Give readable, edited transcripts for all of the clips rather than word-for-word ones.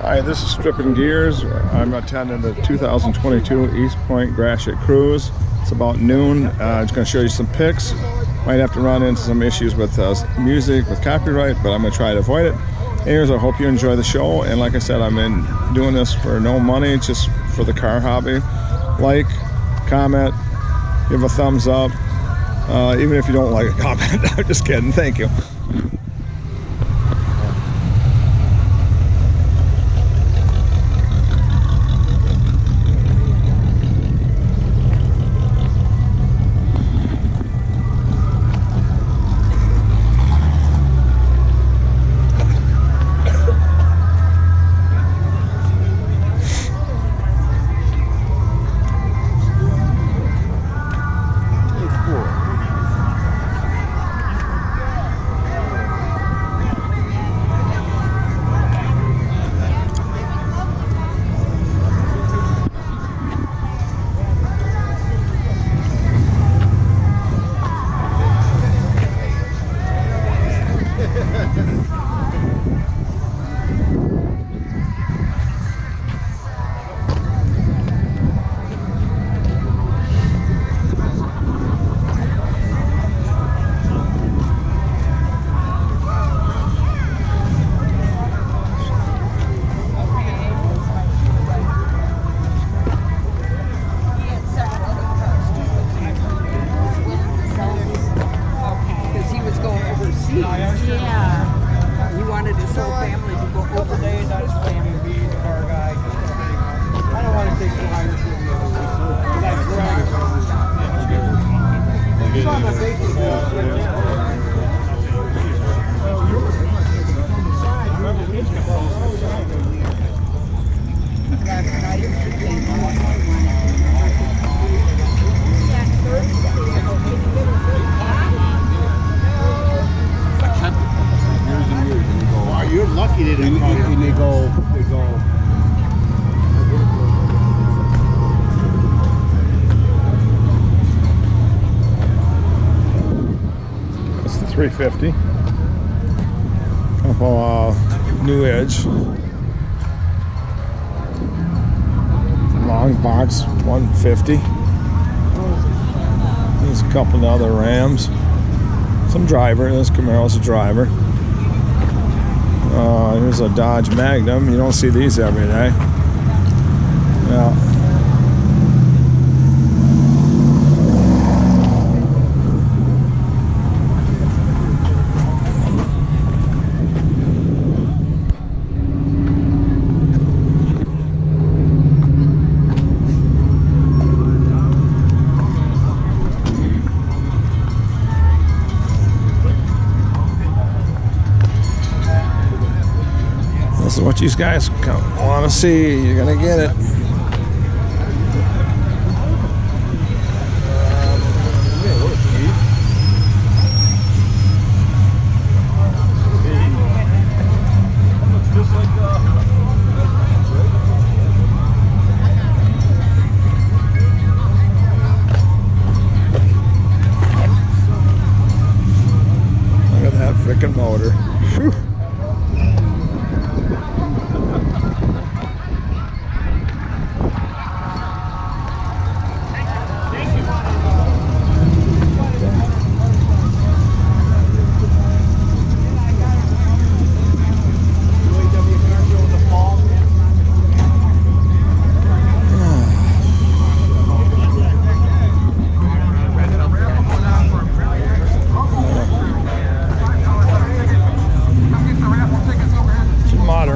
Hi, this is Stripping Gears. I'm attending the 2022 Eastpointe Gratiot Cruise. It's about noon. I'm just going to show you some pics. Might have to run into some issues with music, with copyright, but I'm going to try to avoid it. Anyways, I hope you enjoy the show. And like I said, I'm doing this for no money, just for the car hobby. Like, comment, give a thumbs up. Even if you don't like a comment. I'm just kidding. Thank you. Yeah. He wanted his whole family to go over there. Not his family, be the car guy. I don't want to take drivers with me. He's on the basic You're lucky they didn't call you. They go. That's the 350. Couple New Edge. Long box 150. There's a couple of other Rams. Some driver. This Camaro's a driver. Here's a Dodge Magnum. You don't see these every day. Yeah. This is what these guys want to see. You're gonna get it. Look at that frickin' motor. Whew.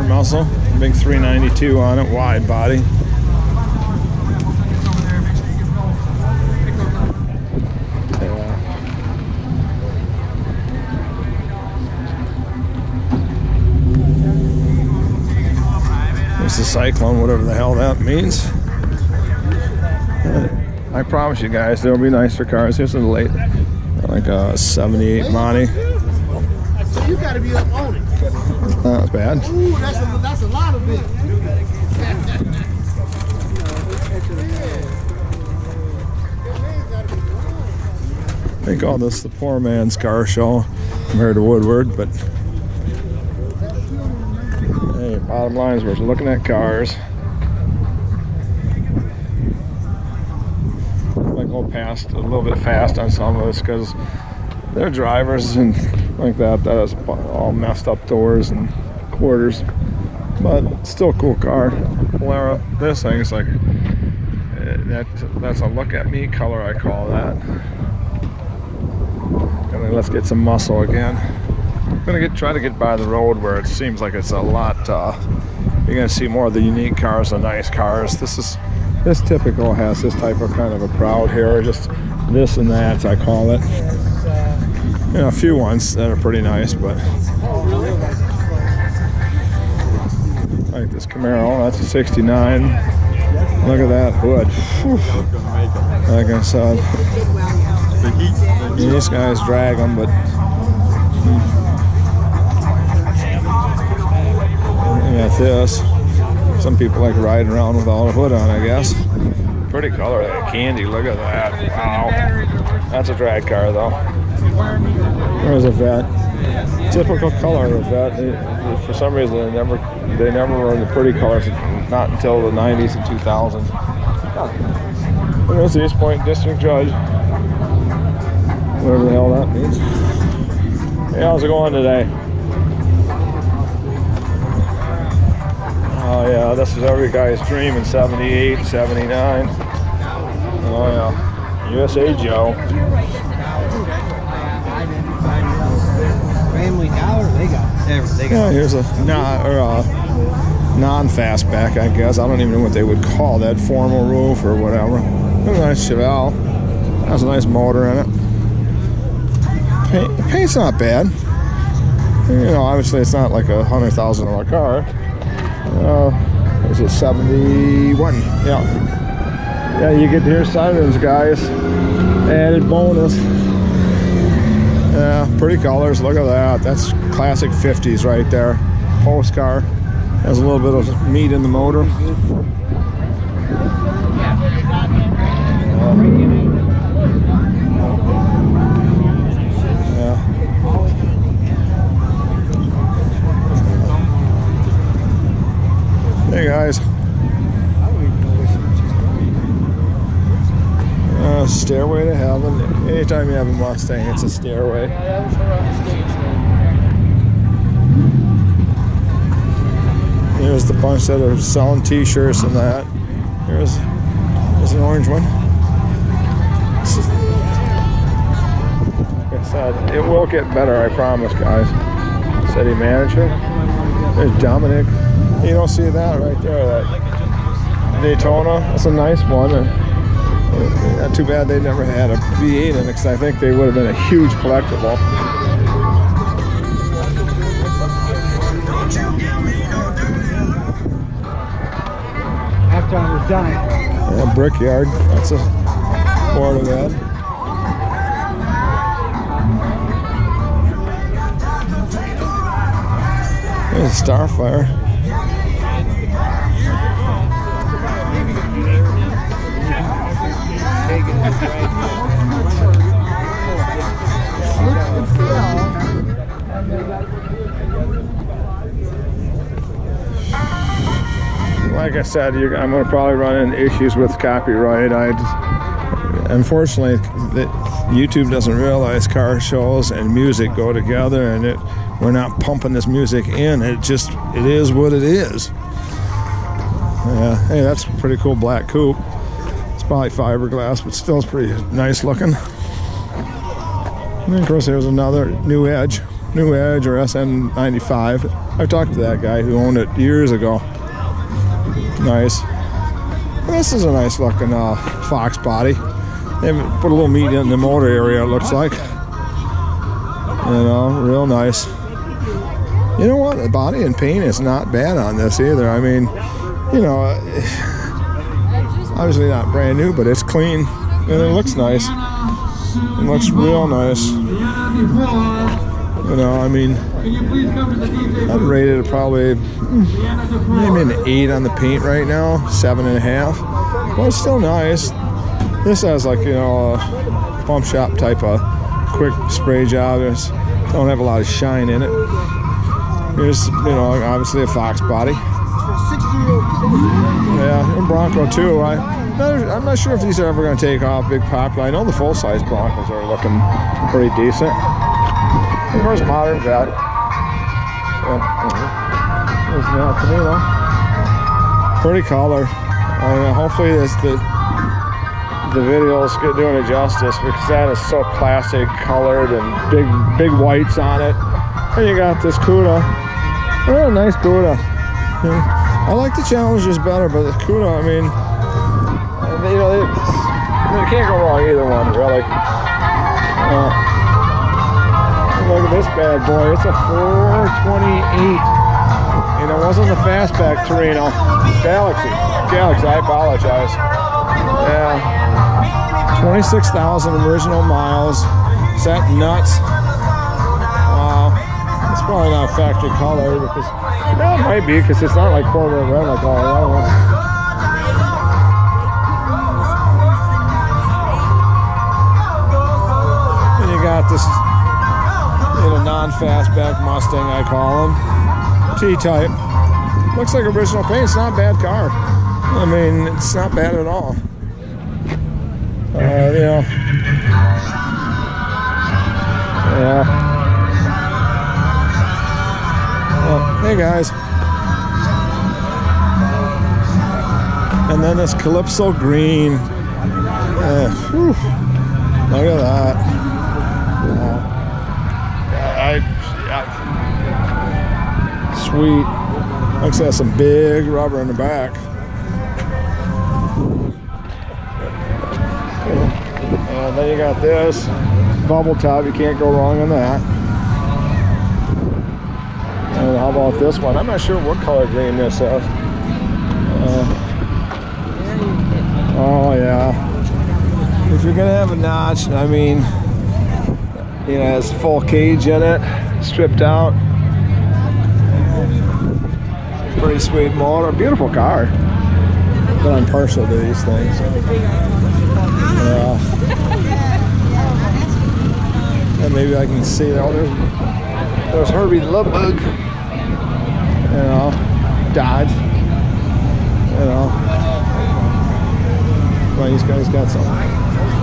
Muscle, big 392 on it, wide body. There's the Cyclone, whatever the hell that means. I promise you guys, there'll be nicer cars. Here's a late, like a 78 Monty. So you got to be up on it. Not bad. Ooh, that's a lot of it. They call this the poor man's car show compared to Woodward, but hey, Bottom line is we're looking at cars. I go past a little bit fast on some of this because they're drivers and like that. That has all messed up doors and quarters, but still a cool car. Polara. This thing is like that's a look at me color, I call that. And then let's get some muscle again. I'm gonna try to get by the road where it seems like it's a lot. You're gonna see more of the unique cars, the nice cars. This typical has this type of kind of a crowd here, just this and that, I call it. You know, a few ones that are pretty nice, but like this Camaro, that's a 69. Look at that hood. Whew. Like I said, these guys drag them, but got this. Some people like riding around without a hood on, I guess. Pretty color, that candy. Look at that. Wow. That's a drag car, though. There's a Vet. Typical color of Vet. For some reason, they never were in the pretty colors. Not until the 90s and 2000s. And there's the Eastpointe District Judge. Whatever the hell that means. Hey, how's it going today? Oh yeah, this is every guy's dream in 78, 79. Oh yeah, USA Joe. Family Dollar, they got everything. Yeah, here's a non-fastback, I guess. I don't even know what they would call that, formal roof or whatever. A nice Chevelle. Has a nice motor in it. The paint's not bad. You know, obviously it's not like a $100,000 car. Is it 71? Yeah. Yeah, you get to hear sirens, guys. Added bonus. Yeah, pretty colors. Look at that. That's classic 50s right there. Post car. Has a little bit of meat in the motor. Hey guys. Stairway to heaven. Anytime you have a Mustang, it's a stairway. Here's the bunch that are selling t-shirts and that. There's an orange one. Like I said, it will get better, I promise, guys. City manager. There's Dominic. You don't see that right there, that Daytona. That's a nice one. Not too bad they never had a V8 in it, because I think they would have been a huge collectible. After I was done. Yeah, Brickyard. That's a part of that. There's a Starfire. Like I said, I'm going to probably run into issues with copyright. Unfortunately, YouTube doesn't realize car shows and music go together, and we're not pumping this music in. It is what it is. Yeah, hey, that's a pretty cool black coupe. It's probably fiberglass, but still it's pretty nice looking. And of course, there's another New Edge or SN95. I talked to that guy who owned it years ago. Nice. This is a nice looking Fox body. They put a little meat in the motor area, it looks like. You know, real nice. You know what? The body and paint is not bad on this either. I mean, you know, obviously not brand new, but it's clean and it looks nice. It looks real nice. You know, I mean, I'd rate it probably maybe an 8 on the paint right now, 7.5. But it's still nice. This has like, you know, a pump shop type of quick spray job. Don't have a lot of shine in it. Here's, you know, obviously a Fox body. For 60-year-old kids. Yeah, and Bronco too. I'm not sure if these are ever going to take off big popular. I know the full-size Broncos are looking pretty decent. And there's modern vet. There's an El Camino. Pretty color. Hopefully the videos doing it justice, because that is so classic colored and big whites on it. And you got this Cuda. Oh, nice Cuda. Yeah. I like the Challengers better, but the Cuda, I mean, you know, you can't go wrong either one, really. Look at this bad boy. It's a 428. And it wasn't the fastback Torino. Galaxy, I apologize. Yeah. 26,000 original miles. Is that nuts? Wow. It's probably not factory color, because well, it might be, because it's not like corporate red like all the other ones. And you got this, you know, non-fastback Mustang, I call them. T-type. Looks like original paint. It's not a bad car. I mean, it's not bad at all. You know. Yeah. Well, hey guys. And then this Calypso green. Look at that. Sweet. Looks like some big rubber in the back. And then you got this bubble top. You can't go wrong on that. And how about this one? I'm not sure what color green this is. Oh yeah. If you're gonna have a notch, I mean, you know, it has full cage in it, stripped out. Pretty sweet motor, beautiful car. But I'm partial to these things. And maybe I can see, oh, there's Herbie the Love Bug. You know, Dodge. You know. Well, these guys got something.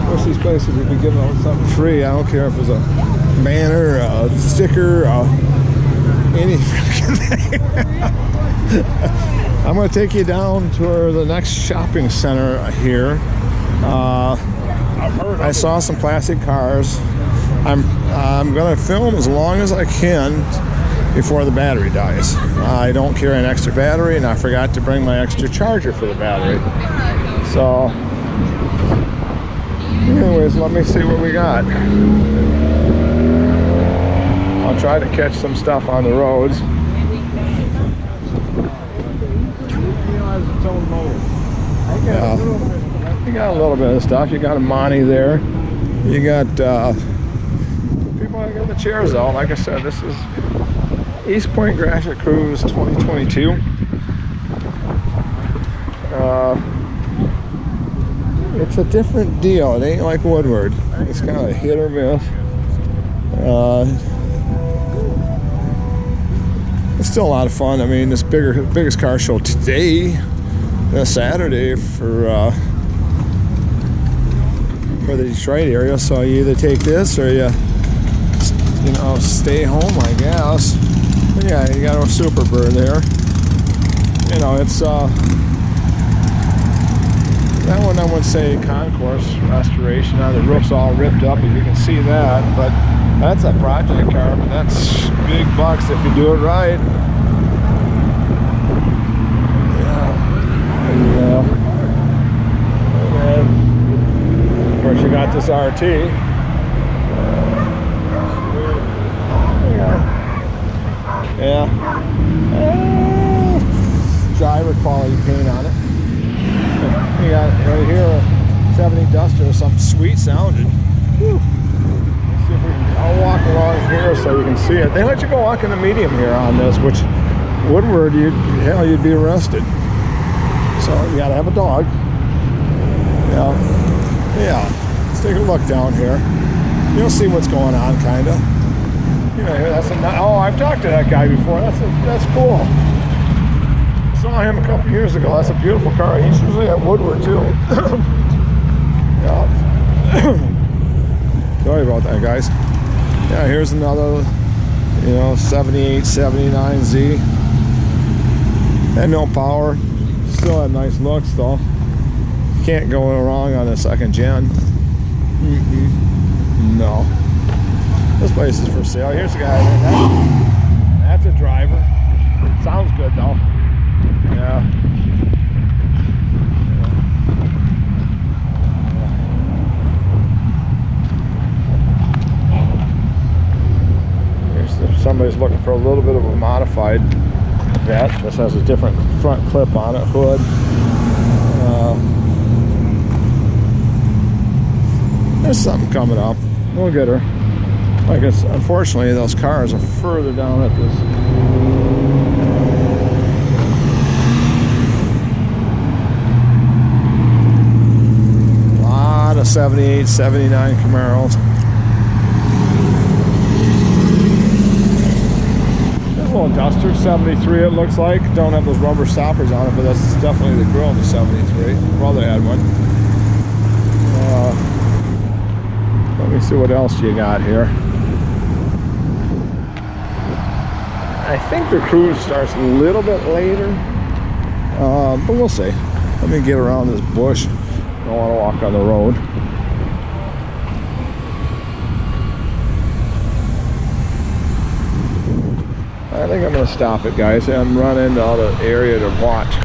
Most of these places would be giving out something free. I don't care if it's a banner, a sticker, any freaking thing. I'm going to take you down to the next shopping center here. I saw some classic cars. I'm going to film as long as I can before the battery dies. I don't carry an extra battery, and I forgot to bring my extra charger for the battery. So, anyways, let me see what we got. I'll try to catch some stuff on the roads. Yeah, you got a little bit of stuff. You got a Monty there. You got people that got the chairs though. Like I said, this is Eastpointe Crusin Gratiot 2022. It's a different deal. It ain't like Woodward. It's kind of hit or miss. It's still a lot of fun. I mean, this biggest car show today, this Saturday for the Detroit area. So you either take this or you know, stay home, I guess. But yeah, you got a Superbird there. You know, it's that one I would say concourse restoration. Now the roof's all ripped up, if you can see that. But that's a project car. But that's big bucks if you do it right. And of course you got this RT. Yeah. Driver quality paint on it. You got right here a 70 Duster or something sweet sounding. Whew. Let's see if we can, I'll walk along here so you can see it. They let you go walk in the medium here on this, which Woodward, you'd be arrested. So you gotta have a dog. Yeah. Let's take a look down here. You'll see what's going on, kinda. Yeah, that's oh, I've talked to that guy before. That's cool. Saw him a couple years ago. That's a beautiful car. He's usually at Woodward too. Yeah. Sorry about that, guys. Yeah, here's another, 78, 79Z. And no power. Still have nice looks though. Can't go wrong on a second gen. No. This place is for sale. Here's the guy. That's a driver. Sounds good though. Yeah. If somebody's looking for a little bit of a modified vet, this has a different front clip on it, hood. There's something coming up. We'll get her. Like it's, unfortunately, those cars are further down at this. A lot of 78, 79 Camaros. Little Duster, 73 it looks like. Don't have those rubber stoppers on it, but that's definitely the grill in the 73. Brother had one. Let me see what else you got here. I think the cruise starts a little bit later, but we'll see. Let me get around this bush. Don't want to walk on the road. I think I'm going to stop it, guys, and run into the area to watch.